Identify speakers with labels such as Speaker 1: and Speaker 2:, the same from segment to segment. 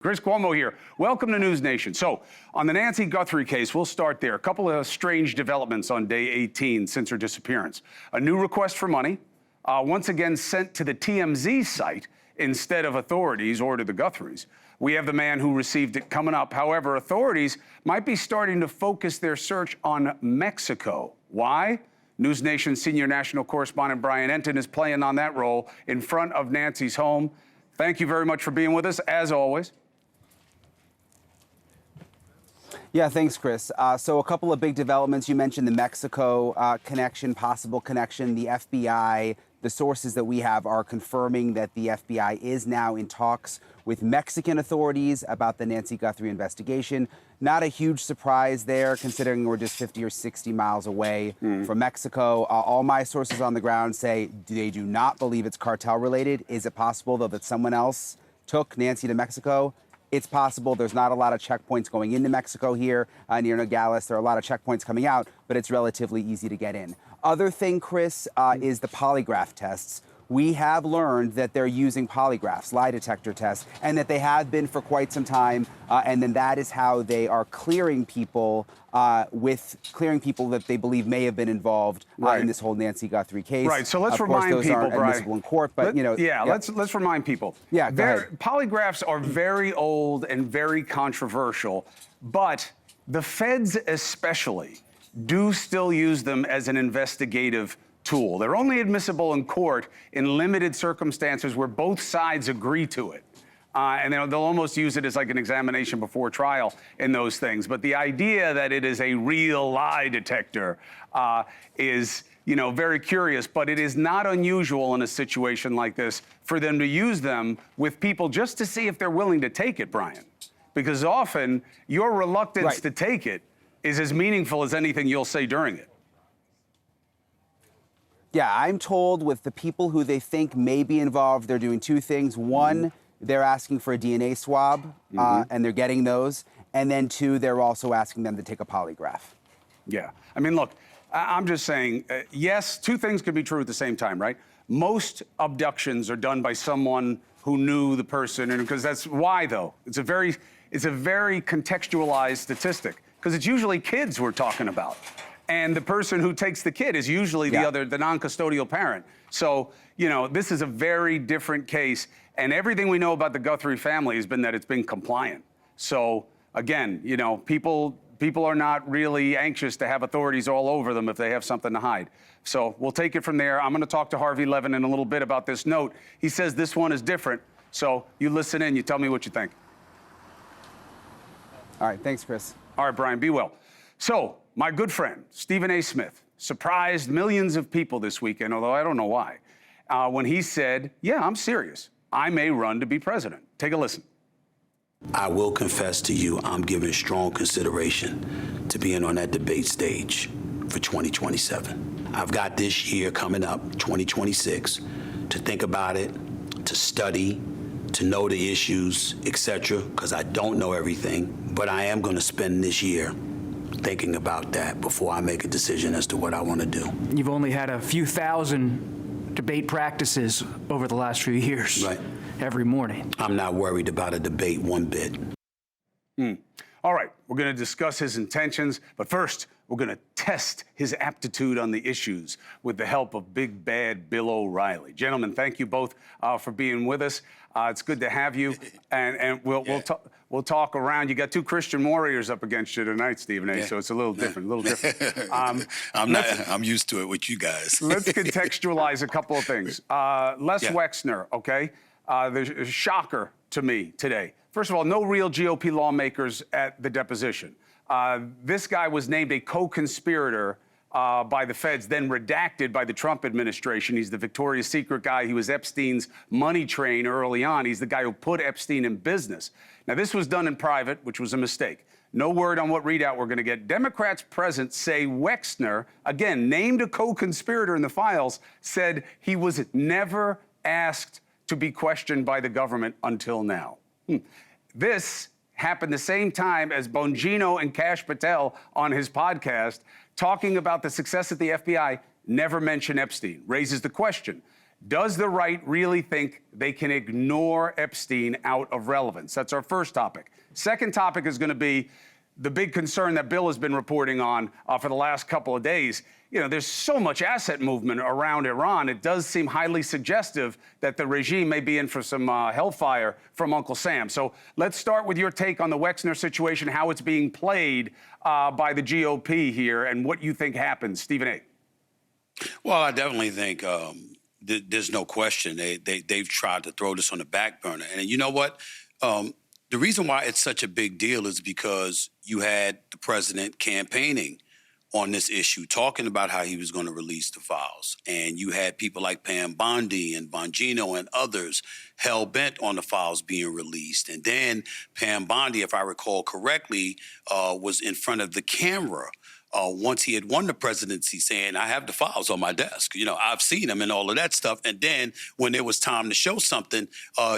Speaker 1: Chris Cuomo here. Welcome to NewsNation. So, on the Nancy Guthrie case, we'll start there. A couple of strange developments on day 18 since her disappearance. A new request for money, once again sent to the TMZ site instead of authorities or to the Guthries. We have the man who received it coming up. However, authorities might be starting to focus their search on Mexico. Why? NewsNation senior national correspondent Brian Enton is playing on that role in front of Nancy's home. Thank you very much for being with us, as always.
Speaker 2: Yeah, thanks, Chris. So a couple of big developments. You mentioned the Mexico connection, possible connection. The FBI, the sources that we have are confirming that the FBI is now in talks with Mexican authorities about the Nancy Guthrie investigation. Not a huge surprise there, considering we're just 50 or 60 miles away from Mexico. All my sources on the ground say they do not believe it's cartel related. Is it possible, though, that someone else took Nancy to Mexico? It's possible. There's not a lot of checkpoints going into Mexico here near Nogales. There are a lot of checkpoints coming out, but it's relatively easy to get in. Other thing, Chris, is the polygraph tests. We have learned that they're using polygraphs, lie detector tests, and that they have been for quite some time. And then that is how they are clearing people that they believe may have been involved in this whole Nancy Guthrie case.
Speaker 1: Right. So let's remind people, Brian.
Speaker 2: Admissible in court, but
Speaker 1: let's remind people.
Speaker 2: Yeah, go ahead.
Speaker 1: Polygraphs are very old and very controversial, but the feds especially do still use them as an investigative tool. They're only admissible in court in limited circumstances where both sides agree to it. And they'll almost use it as like an examination before trial in those things. But the idea that it is a real lie detector is, very curious. But it is not unusual in a situation like this for them to use them with people just to see if they're willing to take it, Brian. Because often your reluctance to take it is as meaningful as anything you'll say during it.
Speaker 2: Yeah, I'm told with the people who they think may be involved, they're doing two things. One, they're asking for a DNA swab, and they're getting those. And then two, they're also asking them to take a polygraph. Yeah.
Speaker 1: I mean, look, I'm just saying, yes, two things could be true at the same time, right? Most abductions are done by someone who knew the person, and because that's why, though. It's a very contextualized statistic, because it's usually kids we're talking about. And the person who takes the kid is usually the non-custodial parent. So, this is a very different case. And everything we know about the Guthrie family has been that it's been compliant. So, again, people are not really anxious to have authorities all over them if they have something to hide. So we'll take it from there. I'm going to talk to Harvey Levin in a little bit about this note. He says this one is different. So you listen in. You tell me what you think.
Speaker 2: All right. Thanks, Chris.
Speaker 1: All right, Brian. Be well. So, my good friend, Stephen A. Smith, surprised millions of people this weekend, although I don't know why, when he said, yeah, I'm serious. I may run to be president. Take a listen.
Speaker 3: I will confess to you, I'm giving strong consideration to being on that debate stage for 2027. I've got this year coming up, 2026, to think about it, to study, to know the issues, etc., because I don't know everything, but I am going to spend this year thinking about that before I make a decision as to what I want to do.
Speaker 4: You've only had a few thousand debate practices over the last few years.
Speaker 3: Right.
Speaker 4: Every morning.
Speaker 3: I'm not worried about a debate one bit.
Speaker 1: All right, we're going to discuss his intentions, but first, we're going to test his aptitude on the issues with the help of big bad Bill O'Reilly. Gentlemen, thank you both for being with us. It's good to have you, and we'll talk around. You got two Christian warriors up against you tonight, Stephen A. So it's a little different,
Speaker 5: I'm used to it with you guys.
Speaker 1: Let's contextualize a couple of things. Les Wexner, okay? There's a shocker to me today. First of all, no real GOP lawmakers at the deposition. This guy was named a co-conspirator by the feds, then redacted by the Trump administration. He's the Victoria's Secret guy. He was Epstein's money train early on. He's the guy who put Epstein in business. Now, this was done in private, which was a mistake. No word on what readout we're going to get. Democrats present say Wexner, again, named a co-conspirator in the files, said he was never asked to be questioned by the government until now. This happened the same time as Bongino and Kash Patel on his podcast talking about the success at the FBI, never mention Epstein. Raises the question, Does the right really think they can ignore Epstein out of relevance? That's our first topic. Second topic is going to be the big concern that Bill has been reporting on for the last couple of days. You know, there's so much asset movement around Iran. It does seem highly suggestive that the regime may be in for some hellfire from Uncle Sam. So let's start with your take on the Wexner situation, how it's being played by the GOP here, and what you think happens. Stephen A.
Speaker 3: Well, I definitely think there's no question they've tried to throw this on the back burner. And you know what? The reason why it's such a big deal is because you had the president campaigning on this issue, talking about how he was going to release the files. And you had people like Pam Bondi and Bongino and others hell-bent on the files being released. And then Pam Bondi, if I recall correctly, was in front of the camera once he had won the presidency, saying, I have the files on my desk. You know, I've seen them and all of that stuff. And then when it was time to show something,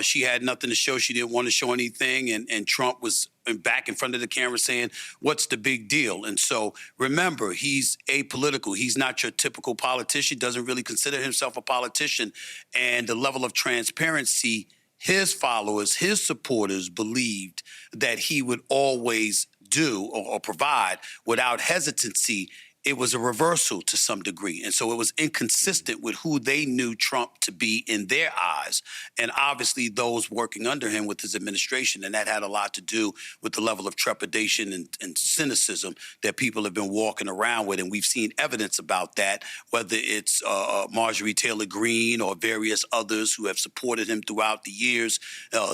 Speaker 3: she had nothing to show. She didn't want to show anything. And Trump was back in front of the camera saying, what's the big deal? And so remember, he's apolitical. He's not your typical politician, doesn't really consider himself a politician. And the level of transparency, his followers, his supporters believed that he would always do or provide without hesitancy. It was a reversal to some degree. And so it was inconsistent with who they knew Trump to be in their eyes. And obviously those working under him with his administration. And that had a lot to do with the level of trepidation and cynicism that people have been walking around with. And we've seen evidence about that, whether it's Marjorie Taylor Greene or various others who have supported him throughout the years.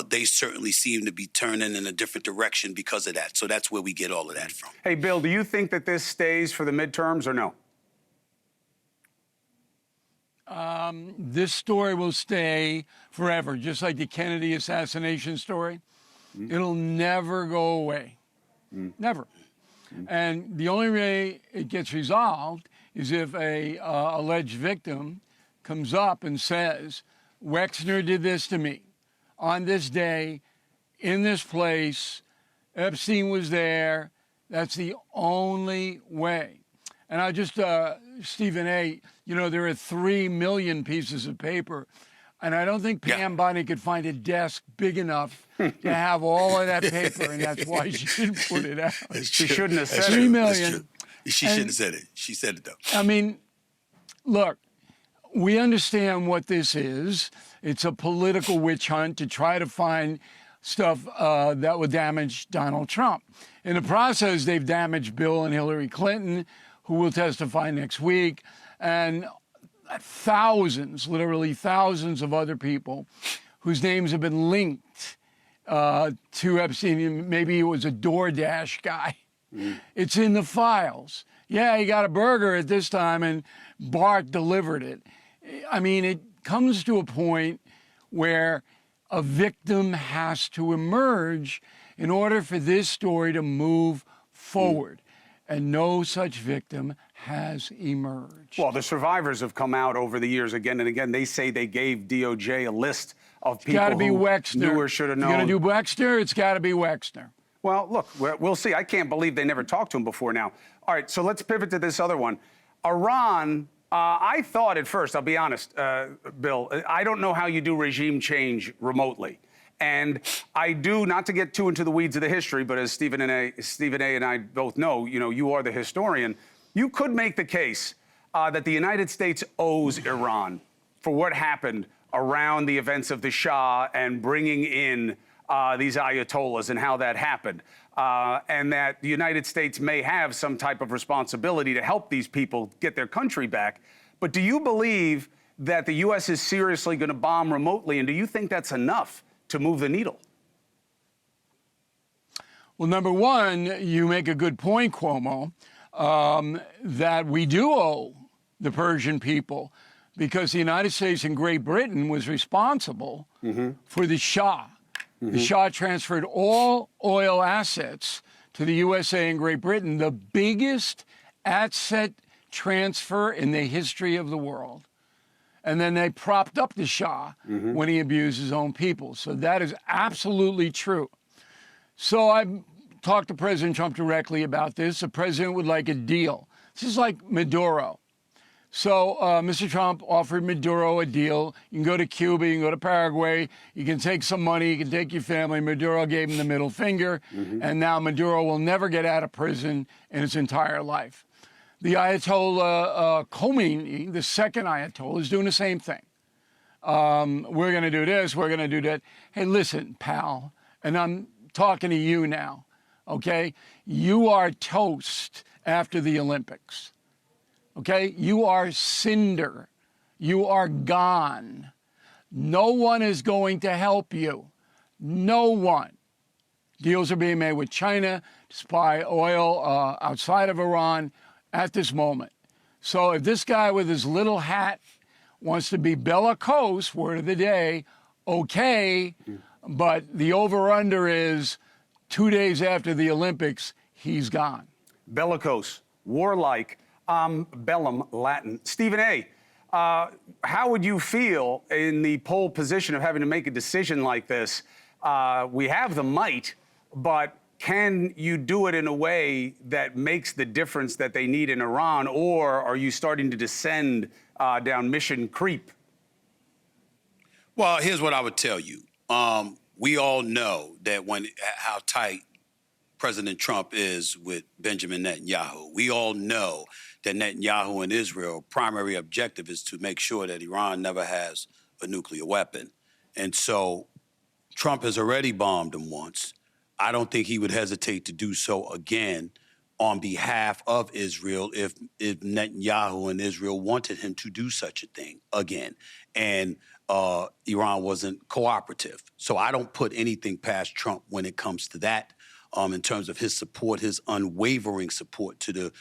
Speaker 3: They certainly seem to be turning in a different direction because of that. So that's where we get all of that from.
Speaker 1: Hey, Bill, do you think that this stays for the midterms or no?
Speaker 5: This story will stay forever, just like the Kennedy assassination story. It'll never go away. Never. And the only way it gets resolved is if a alleged victim comes up and says, Wexner did this to me on this day, in this place, Epstein was there. That's the only way. And I just, Stephen A., you know, there are 3 million pieces of paper, and I don't think Pam Bondi could find a desk big enough to have all of that paper, and that's why she didn't put it out.
Speaker 1: She shouldn't have said
Speaker 5: 3
Speaker 1: it.
Speaker 5: million.
Speaker 3: She shouldn't have said it. She said it, though.
Speaker 5: I mean, look, we understand what this is. It's a political witch hunt to try to find stuff that would damage Donald Trump. In the process, they've damaged Bill and Hillary Clinton, who will testify next week, and thousands, literally thousands of other people whose names have been linked to Epstein. Maybe it was a DoorDash guy. It's in the files. Yeah, he got a burger at this time and Bart delivered it. I mean, it comes to a point where a victim has to emerge in order for this story to move forward. And no such victim has emerged.
Speaker 1: Well, the survivors have come out over the years again and again. They say they gave DOJ a list of people who knew or should have known.
Speaker 5: If you're going to do Wexner, it's got to be Wexner.
Speaker 1: Well, look, we'll see. I can't believe they never talked to him before now. All right, so let's pivot to this other one. Iran, I thought at first, I'll be honest, Bill, I don't know how you do regime change remotely. And I do, not to get too into the weeds of the history, but as Stephen A. and I both know, you know, you are the historian. You could make the case that the United States owes Iran for what happened around the events of the Shah and bringing in these Ayatollahs and how that happened. And that the United States may have some type of responsibility to help these people get their country back. But do you believe that the U.S. is seriously going to bomb remotely? And do you think that's enough to move the needle?
Speaker 5: Well, number one, you make a good point, Cuomo, that we do owe the Persian people because the United States and Great Britain was responsible for the Shah. The Shah transferred all oil assets to the USA and Great Britain, the biggest asset transfer in the history of the world. And then they propped up the Shah when he abused his own people. So that is absolutely true. So I talked to President Trump directly about this. The president would like a deal. This is like Maduro. So Mr. Trump offered Maduro a deal. You can go to Cuba, you can go to Paraguay, you can take some money, you can take your family. Maduro gave him the middle finger, and now Maduro will never get out of prison in his entire life. The Ayatollah Khomeini, the second Ayatollah, is doing the same thing. We're going to do this, we're going to do that. Hey, listen, pal, and I'm talking to you now, okay? You are toast after the Olympics. Okay, you are cinder. You are gone. No one is going to help you. No one. Deals are being made with China to supply oil outside of Iran at this moment. So if this guy with his little hat wants to be bellicose, word of the day, okay, but the over-under is 2 days after the Olympics, he's gone.
Speaker 1: Bellicose, warlike. Bellum, Latin. Stephen A., how would you feel in the pole position of having to make a decision like this? We have the might, but can you do it in a way that makes the difference that they need in Iran, or are you starting to descend down mission creep?
Speaker 3: Well, here's what I would tell you. We all know that how tight President Trump is with Benjamin Netanyahu. We all know that Netanyahu and Israel's primary objective is to make sure that Iran never has a nuclear weapon. And so Trump has already bombed him once. I don't think he would hesitate to do so again on behalf of Israel if Netanyahu and Israel wanted him to do such a thing again. And Iran wasn't cooperative. So I don't put anything past Trump when it comes to that. In terms of his support, his unwavering support to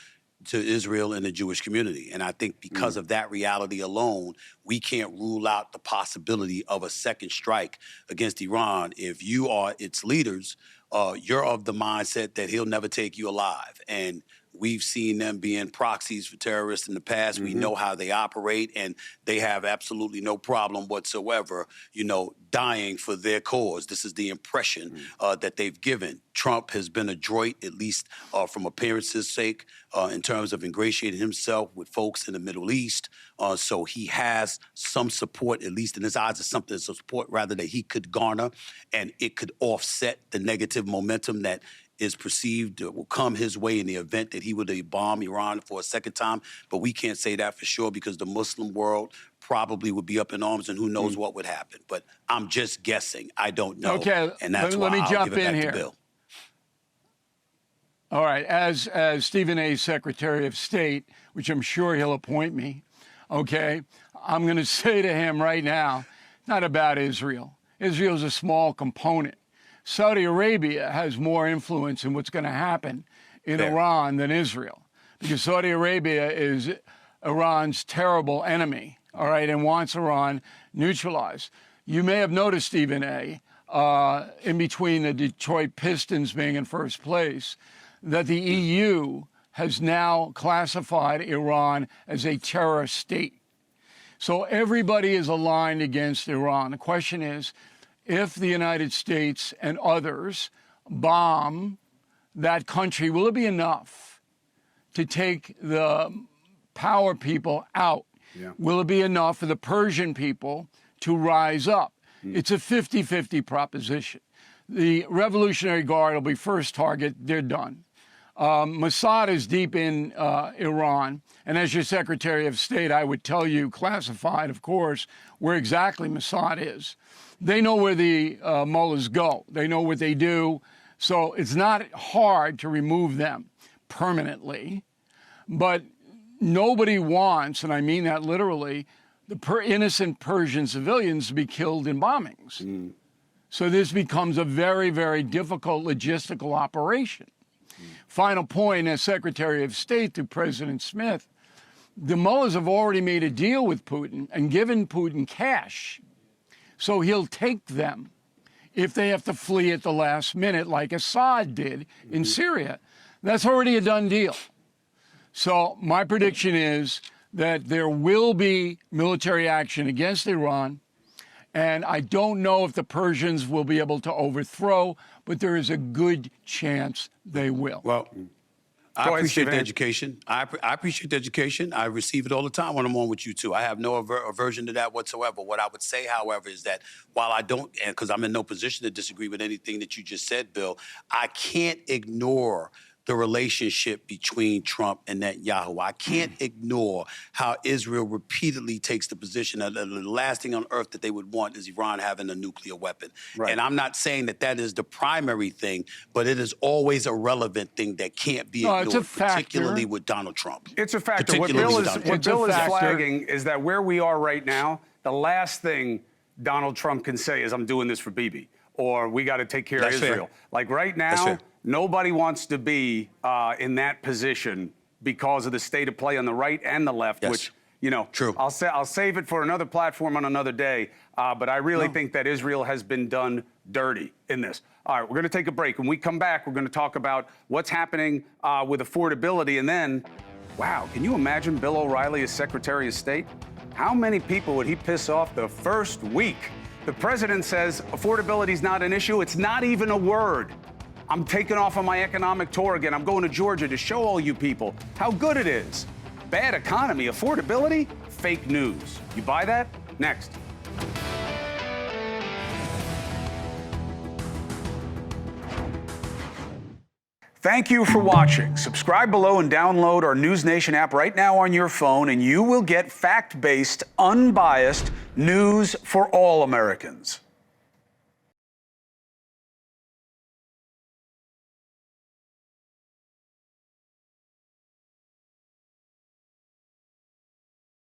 Speaker 3: Israel and the Jewish community. And I think because of that reality alone, we can't rule out the possibility of a second strike against Iran. If you are its leaders, you're of the mindset that he'll never take you alive. And we've seen them being proxies for terrorists in the past. We know how they operate, and they have absolutely no problem whatsoever, dying for their cause. This is the impression that they've given. Trump has been adroit, at least from appearances' sake, in terms of ingratiating himself with folks in the Middle East. So he has some support, at least in his eyes, it's something that's a support rather that he could garner, and it could offset the negative momentum that is perceived will come his way in the event that he would bomb Iran for a second time. But we can't say that for sure because the Muslim world probably would be up in arms, and who knows what would happen. But I'm just guessing. I don't know.
Speaker 5: Okay,
Speaker 3: and that's
Speaker 5: let me
Speaker 3: why I'll
Speaker 5: jump
Speaker 3: give it
Speaker 5: in
Speaker 3: back
Speaker 5: here.
Speaker 3: to Bill.
Speaker 5: All right, as Stephen A.'s Secretary of State, which I'm sure he'll appoint me, okay, I'm going to say to him right now, not about Israel. Israel's a small component. Saudi Arabia has more influence in what's going to happen in Iran than Israel, because Saudi Arabia is Iran's terrible enemy, all right, and wants Iran neutralized. You may have noticed, Stephen A., in between the Detroit Pistons being in first place, that the EU has now classified Iran as a terror state. So everybody is aligned against Iran. The question is, if the United States and others bomb that country, will it be enough to take the power people out?
Speaker 1: Yeah.
Speaker 5: Will it be enough for the Persian people to rise up? It's a 50-50 proposition. The Revolutionary Guard will be first target. They're done. Mossad is deep in Iran. And as your Secretary of State, I would tell you, classified, of course, where exactly Mossad is. They know where the mullahs go. They know what they do. So it's not hard to remove them permanently. But nobody wants, and I mean that literally, the innocent Persian civilians to be killed in bombings. So this becomes a very, very difficult logistical operation. Final point, as Secretary of State to President Smith, the mullahs have already made a deal with Putin and given Putin cash. So he'll take them if they have to flee at the last minute like Assad did in Syria. That's already a done deal. So my prediction is that there will be military action against Iran, and I don't know if the Persians will be able to overthrow, but there is a good chance they will.
Speaker 3: Well, I appreciate
Speaker 1: Stephen
Speaker 3: the
Speaker 1: A.
Speaker 3: education. I appreciate the education. I receive it all the time when I'm on with you two. I have no aversion to that whatsoever. What I would say, however, is that while I don't, and because I'm in no position to disagree with anything that you just said, Bill, I can't ignore the relationship between Trump and Netanyahu. I can't ignore how Israel repeatedly takes the position that the last thing on earth that they would want is Iran having a nuclear weapon.
Speaker 1: Right.
Speaker 3: And I'm not saying that that is the primary thing, but it is always a relevant thing that can't be ignored,
Speaker 5: it's a factor.
Speaker 3: particularly with Donald Trump.
Speaker 1: It's a factor. What
Speaker 3: Particularly
Speaker 1: Bill
Speaker 3: with
Speaker 1: is,
Speaker 3: Donald
Speaker 1: what
Speaker 3: Trump.
Speaker 1: Bill is
Speaker 5: factor.
Speaker 1: flagging is that where we are right now, the last thing Donald Trump can say is, I'm doing this for Bibi, or we got to take care
Speaker 3: That's
Speaker 1: of
Speaker 3: fair.
Speaker 1: Israel. Like right
Speaker 3: That's
Speaker 1: now,
Speaker 3: fair.
Speaker 1: nobody wants to be in that position because of the state of play on the right and the left,
Speaker 3: Yes.
Speaker 1: which, you know,
Speaker 3: True.
Speaker 1: I'll save it for another platform on another day. But I really think that Israel has been done dirty in this. All right, we're going to take a break. When we come back, we're going to talk about what's happening with affordability. And then, wow, can you imagine Bill O'Reilly as Secretary of State? How many people would he piss off the first week? The president says affordability is not an issue. It's not even a word. I'm taking off on my economic tour again. I'm going to Georgia to show all you people how good it is. Bad economy, affordability, fake news. You buy that? Next. Thank you for watching. Subscribe below and download our NewsNation app right now on your phone, and you will get fact-based, unbiased news for all Americans.